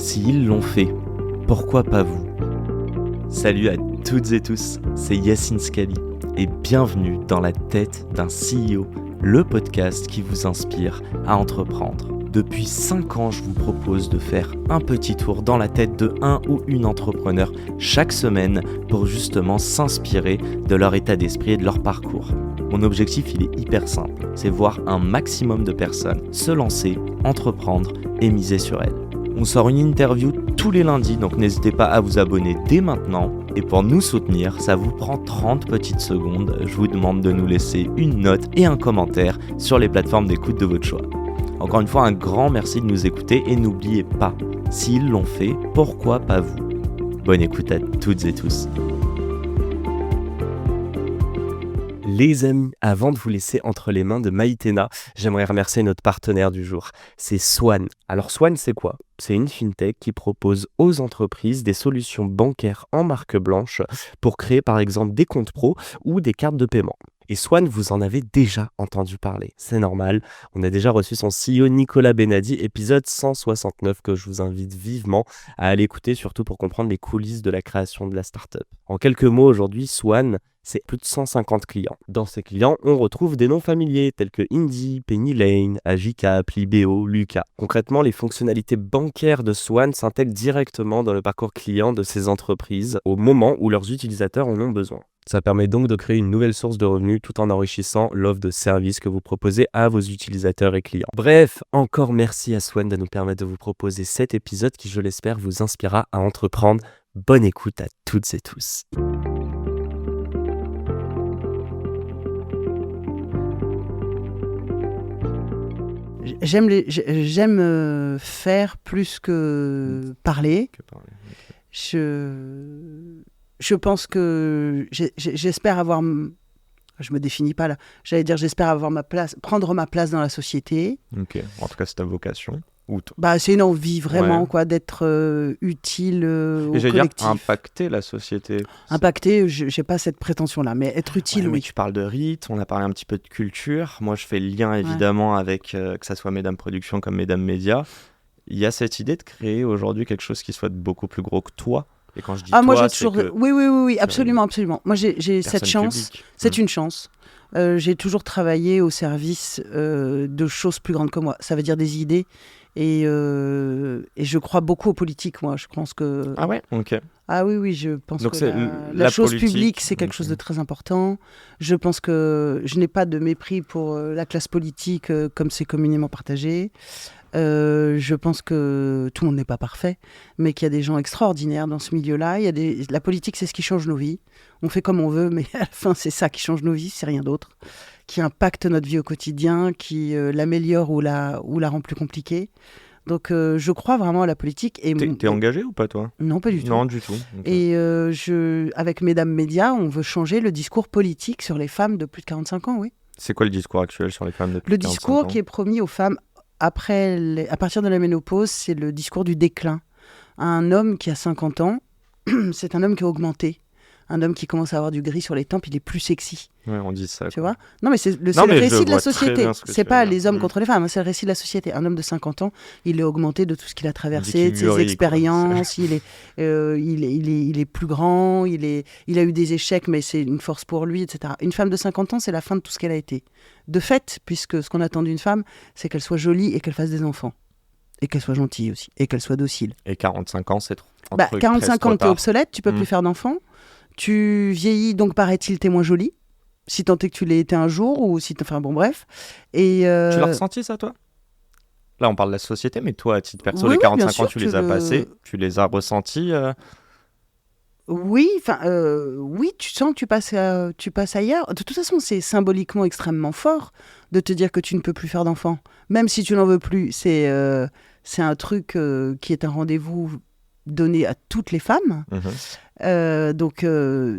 S'ils l'ont fait, pourquoi pas vous ? Salut à toutes et tous, c'est Yacine Scali et bienvenue dans la tête d'un CEO, le podcast qui vous inspire à entreprendre. Depuis 5 ans, je vous propose de faire un petit tour dans la tête de un ou une entrepreneur chaque semaine pour justement s'inspirer de leur état d'esprit et de leur parcours. Mon objectif, il est hyper simple, c'est voir un maximum de personnes se lancer, entreprendre et miser sur elles. On sort une interview tous les lundis, donc n'hésitez pas à vous abonner dès maintenant. Et pour nous soutenir, ça vous prend 30 petites secondes. Je vous demande de nous laisser une note et un commentaire sur les plateformes d'écoute de votre choix. Encore une fois, un grand merci de nous écouter et n'oubliez pas, s'ils l'ont fait, pourquoi pas vous ? Bonne écoute à toutes et tous. Les amis, avant de vous laisser entre les mains de Maïtena, j'aimerais remercier notre partenaire du jour, c'est Swan. Alors Swan, c'est quoi ? C'est une fintech qui propose aux entreprises des solutions bancaires en marque blanche pour créer par exemple des comptes pro ou des cartes de paiement. Et Swan, vous en avez déjà entendu parler, c'est normal. On a déjà reçu son CEO Nicolas Benadi, épisode 169 que je vous invite vivement à aller écouter, surtout pour comprendre les coulisses de la création de la startup. En quelques mots, aujourd'hui, Swan, c'est plus de 150 clients. Dans ces clients, on retrouve des noms familiers tels que Indie, Penny Lane, Agicap, Libéo, Lucas. Concrètement, les fonctionnalités bancaires de Swan s'intègrent directement dans le parcours client de ces entreprises au moment où leurs utilisateurs en ont besoin. Ça permet donc de créer une nouvelle source de revenus tout en enrichissant l'offre de services que vous proposez à vos utilisateurs et clients. Bref, encore merci à Swan de nous permettre de vous proposer cet épisode qui, je l'espère, vous inspirera à entreprendre. Bonne écoute à toutes et tous. J'aime faire plus que parler. Je pense que j'espère avoir... Je me définis pas là. J'allais dire j'espère avoir ma place, prendre ma place dans la société. Ok, en tout cas c'est ta vocation. C'est une envie vraiment d'être utile au et collectif. Dire impacter la société. Impacter, j'ai pas cette prétention-là, mais être utile, oui. Mais tu parles de rite, on a parlé un petit peu de culture. Moi, je fais le lien évidemment avec que ça soit Mesdames Productions comme Mesdames Médias. Il y a cette idée de créer aujourd'hui quelque chose qui soit beaucoup plus gros que toi. Et quand je dis moi, j'ai toujours... Oui, absolument. Moi, j'ai cette chance. Publique. C'est une chance. J'ai toujours travaillé au service de choses plus grandes que moi. Ça veut dire des idées. Et je crois beaucoup aux politiques, moi. Je pense que... Ah ouais, ok. Ah oui, je pense donc que la chose publique, c'est quelque chose de très important. Je pense que je n'ai pas de mépris pour la classe politique comme c'est communément partagé. Je pense que tout le monde n'est pas parfait, mais qu'il y a des gens extraordinaires dans ce milieu-là. La politique, c'est ce qui change nos vies. On fait comme on veut, mais à la fin, c'est ça qui change nos vies, c'est rien d'autre. Qui impacte notre vie au quotidien, qui l'améliore ou la rend plus compliquée. Donc, je crois vraiment à la politique. T'es engagé ou pas, toi ? Non, pas du tout. Non, du tout. Okay. Et avec Mesdames Médias, on veut changer le discours politique sur les femmes de plus de 45 ans, oui. C'est quoi le discours actuel sur les femmes de plus de 45 ans ? Le discours qui est promis aux femmes à partir de la ménopause, c'est le discours du déclin. Un homme qui a 50 ans, c'est un homme qui a augmenté. Un homme qui commence à avoir du gris sur les tempes, il est plus sexy. Ouais, on dit ça. Tu vois ? Non, mais c'est le récit de la société. C'est pas les hommes dire. contre les femmes, c'est le récit de la société. Un homme de 50 ans, il est augmenté de tout ce qu'il a traversé, de ses expériences. Il est plus grand, il a eu des échecs, mais c'est une force pour lui, etc. Une femme de 50 ans, c'est la fin de tout ce qu'elle a été. De fait, puisque ce qu'on attend d'une femme, c'est qu'elle soit jolie et qu'elle fasse des enfants. Et qu'elle soit gentille aussi. Et qu'elle soit docile. Et 45 ans, c'est trop. 45 ans, t'es obsolète, tu peux plus faire d'enfants. Tu vieillis, donc paraît-il, t'es moins jolie. Si tant est que tu l'aies été un jour, ou si... Enfin bon, bref. Et Tu l'as ressenti, ça, toi ? Là, on parle de la société, mais toi, à titre perso, les 45 ans, tu les as passés, tu les as ressentis Oui, tu sens que tu passes ailleurs. De toute façon, c'est symboliquement extrêmement fort de te dire que tu ne peux plus faire d'enfants. Même si tu n'en veux plus, c'est un truc qui est un rendez-vous donné à toutes les femmes. Donc,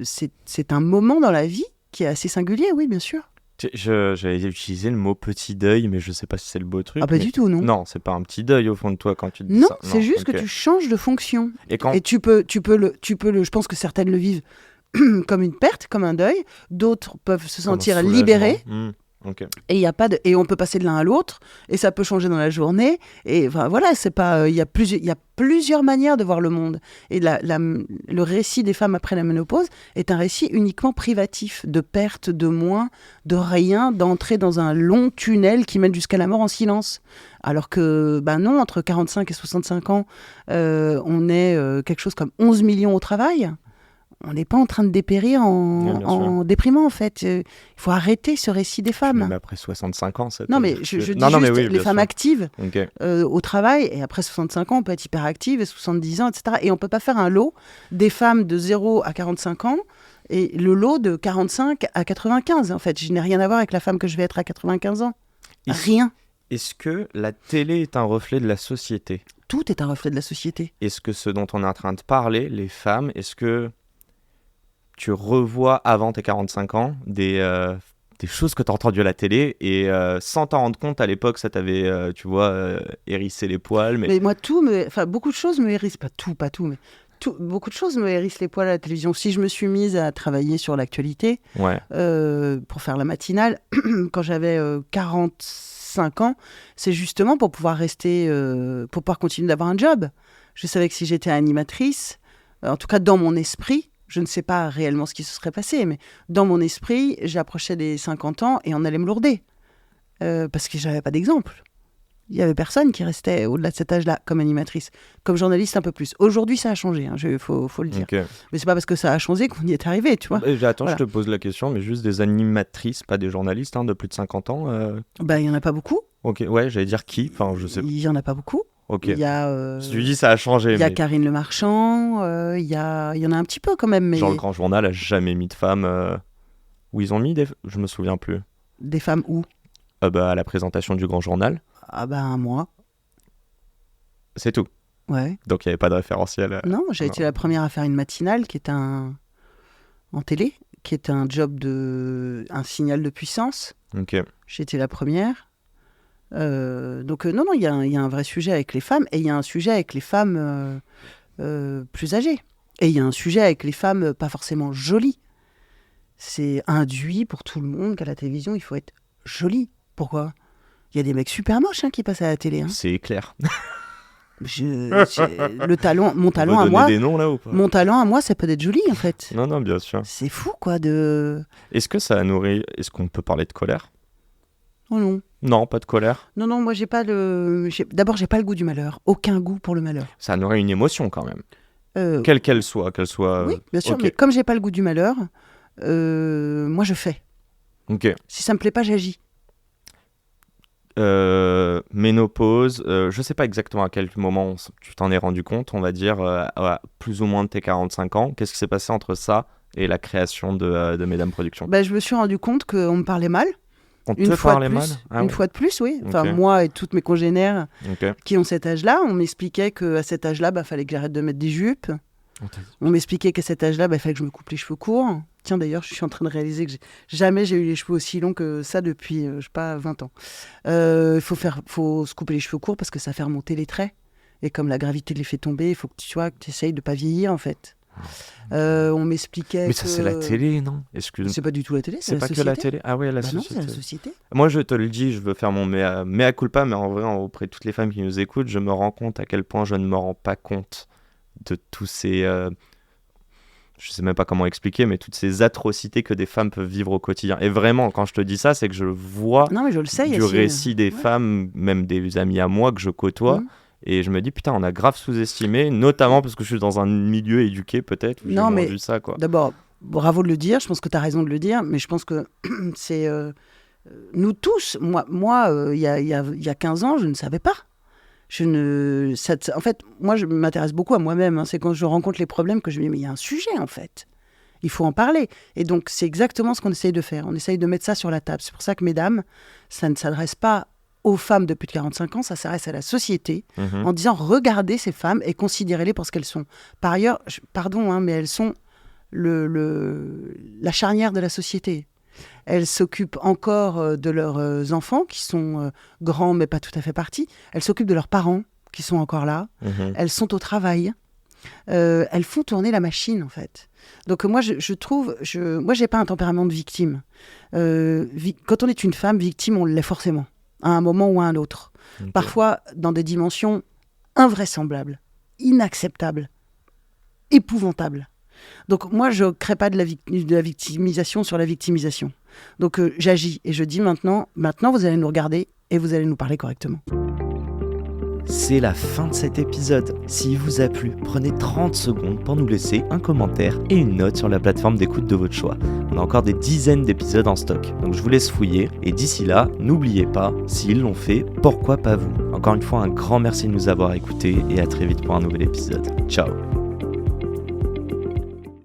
c'est un moment dans la vie qui est assez singulier, oui, bien sûr. J'allais utiliser le mot petit deuil, mais je sais pas si c'est le beau truc. Ah, pas du tout, non. Non, c'est pas un petit deuil au fond de toi quand tu te dis non, ça. Non, c'est juste que tu changes de fonction. Et tu peux le. Je pense que certaines le vivent comme une perte, comme un deuil. D'autres peuvent se sentir libérées. Ok. Et il y a pas de, et on peut passer de l'un à l'autre, et ça peut changer dans la journée. Et enfin, voilà, c'est pas, il y a plusieurs manières de voir le monde. Et le récit des femmes après la ménopause est un récit uniquement privatif, de perte, de moins, de rien, d'entrer dans un long tunnel qui mène jusqu'à la mort en silence. Alors que, ben non, entre 45 et 65 ans, on est quelque chose comme 11 millions au travail. On n'est pas en train de dépérir en déprimant, en fait. Il faut arrêter ce récit des femmes. Même après 65 ans, ça. Non, mais je dis juste oui, les femmes actives Ok. au travail, et après 65 ans, on peut être hyperactive, et 70 ans, etc. Et on ne peut pas faire un lot des femmes de 0 à 45 ans et le lot de 45 à 95. En fait, je n'ai rien à voir avec la femme que je vais être à 95 ans. Rien. Est-ce que la télé est un reflet de la société ? Tout est un reflet de la société. Est-ce que ce dont on est en train de parler, les femmes, est-ce que tu revois avant tes 45 ans des choses que tu as entendues à la télé et sans t'en rendre compte à l'époque, ça t'avait, hérissé les poils. Mais moi, beaucoup de choses me hérissent, pas tout, mais beaucoup de choses me hérissent les poils à la télévision. Si je me suis mise à travailler sur l'actualité, pour faire la matinale, quand j'avais 45 ans, c'est justement pour pouvoir rester, pour pouvoir continuer d'avoir un job. Je savais que si j'étais animatrice, en tout cas dans mon esprit, je ne sais pas réellement ce qui se serait passé, mais dans mon esprit, j'approchais des 50 ans et on allait me lourder. Parce que je n'avais pas d'exemple. Il n'y avait personne qui restait au-delà de cet âge-là comme animatrice. Comme journaliste, un peu plus. Aujourd'hui, ça a changé, faut le dire. Okay. Mais ce n'est pas parce que ça a changé qu'on y est arrivé, tu vois. Attends, voilà. Je te pose la question, mais juste des animatrices, pas des journalistes, de plus de 50 ans il n'y en a pas beaucoup. Ok, ouais, j'allais dire qui, enfin, je sais. Il n'y en a pas beaucoup. Ok. Il y a, je lui dis ça a changé. Il y a Karine Le Marchand, il y en a un petit peu quand même. Mais... Genre le Grand Journal a jamais mis de femmes. Où ils ont mis je me souviens plus. Des femmes où à la présentation du Grand Journal. Ah moi. C'est tout. Ouais. Donc il n'y avait pas de référentiel. Non, j'ai été la première à faire une matinale qui est en télé, qui est un job un signal de puissance. Ok. J'ai été la première. Donc non, il y a un vrai sujet avec les femmes, et il y a un sujet avec les femmes plus âgées. Et il y a un sujet avec les femmes pas forcément jolies. C'est induit pour tout le monde qu'à la télévision, il faut être jolie. Pourquoi ? Il y a des mecs super moches qui passent à la télé. C'est clair. Mon talent à moi, des noms, là, ou pas ? mon talent à moi, ça peut être joli en fait. Non, bien sûr. C'est fou quoi de. Est-ce que ça a nourri ? Est-ce qu'on peut parler de colère ? Oh non. Non, pas de colère. Non, moi j'ai pas D'abord, j'ai pas le goût du malheur. Aucun goût pour le malheur. Ça a nourri une émotion quand même. Quelle qu'elle soit. Oui, bien sûr, okay. Mais comme j'ai pas le goût du malheur, moi je fais. Ok. Si ça me plaît pas, j'agis. Ménopause, je sais pas exactement à quel moment tu t'en es rendu compte, on va dire à plus ou moins de tes 45 ans. Qu'est-ce qui s'est passé entre ça et la création de Mesdames Productions ? Je me suis rendu compte qu'on me parlait mal. On te parlait mal ? Une fois de plus, oui. Enfin, moi et toutes mes congénères qui ont cet âge-là, on m'expliquait qu'à cet âge-là, fallait que j'arrête de mettre des jupes. On m'expliquait qu'à cet âge-là, il fallait que je me coupe les cheveux courts. Tiens, d'ailleurs, je suis en train de réaliser que jamais j'ai eu les cheveux aussi longs que ça depuis, 20 ans. Il faut se couper les cheveux courts parce que ça fait remonter les traits. Et comme la gravité les fait tomber, il faut que tu essayes de ne pas vieillir, en fait. On m'expliquait Mais ça, c'est la télé, non ? Excuse-moi. C'est pas du tout la télé, c'est la société. Que la télé ? Ah ouais, la société. Non, c'est la société. Moi, je te le dis, je veux faire mon mea culpa, mais en vrai, auprès de toutes les femmes qui nous écoutent, je me rends compte à quel point je ne me rends pas compte de tous ces... je sais même pas comment expliquer, mais toutes ces atrocités que des femmes peuvent vivre au quotidien. Et vraiment, quand je te dis ça, c'est que je vois du récit des femmes, même des amis à moi que je côtoie, et je me dis, putain, on a grave sous-estimé, notamment parce que je suis dans un milieu éduqué, peut-être, où j'ai entendu ça, quoi. D'abord, bravo de le dire, je pense que tu as raison de le dire, mais je pense que c'est... nous tous, moi il y a 15 ans, je ne savais pas. En fait, moi, je m'intéresse beaucoup à moi-même. C'est quand je rencontre les problèmes que je me dis, mais il y a un sujet, en fait. Il faut en parler. Et donc, c'est exactement ce qu'on essaye de faire. On essaye de mettre ça sur la table. C'est pour ça que, mesdames, ça ne s'adresse pas aux femmes de plus de 45 ans, ça s'adresse à la société, en disant, regardez ces femmes et considérez-les pour ce qu'elles sont. Par ailleurs, pardon, mais elles sont la charnière de la société. Elles s'occupent encore de leurs enfants qui sont grands mais pas tout à fait partis. Elles s'occupent de leurs parents qui sont encore là. Elles sont au travail. elles font tourner la machine, en fait. Donc moi, je trouve, moi, j'ai pas un tempérament de victime. Quand on est une femme victime, on l'est forcément, à un moment ou à un autre. Okay. Parfois, dans des dimensions invraisemblables, inacceptables, épouvantables. Donc moi, je ne crée pas de la victimisation sur la victimisation. Donc j'agis et je dis maintenant, vous allez nous regarder et vous allez nous parler correctement. C'est la fin de cet épisode. S'il vous a plu, prenez 30 secondes pour nous laisser un commentaire et une note sur la plateforme d'écoute de votre choix. On a encore des dizaines d'épisodes en stock, donc je vous laisse fouiller. Et d'ici là, n'oubliez pas, s'ils l'ont fait, pourquoi pas vous ? Encore une fois, un grand merci de nous avoir écoutés et à très vite pour un nouvel épisode. Ciao.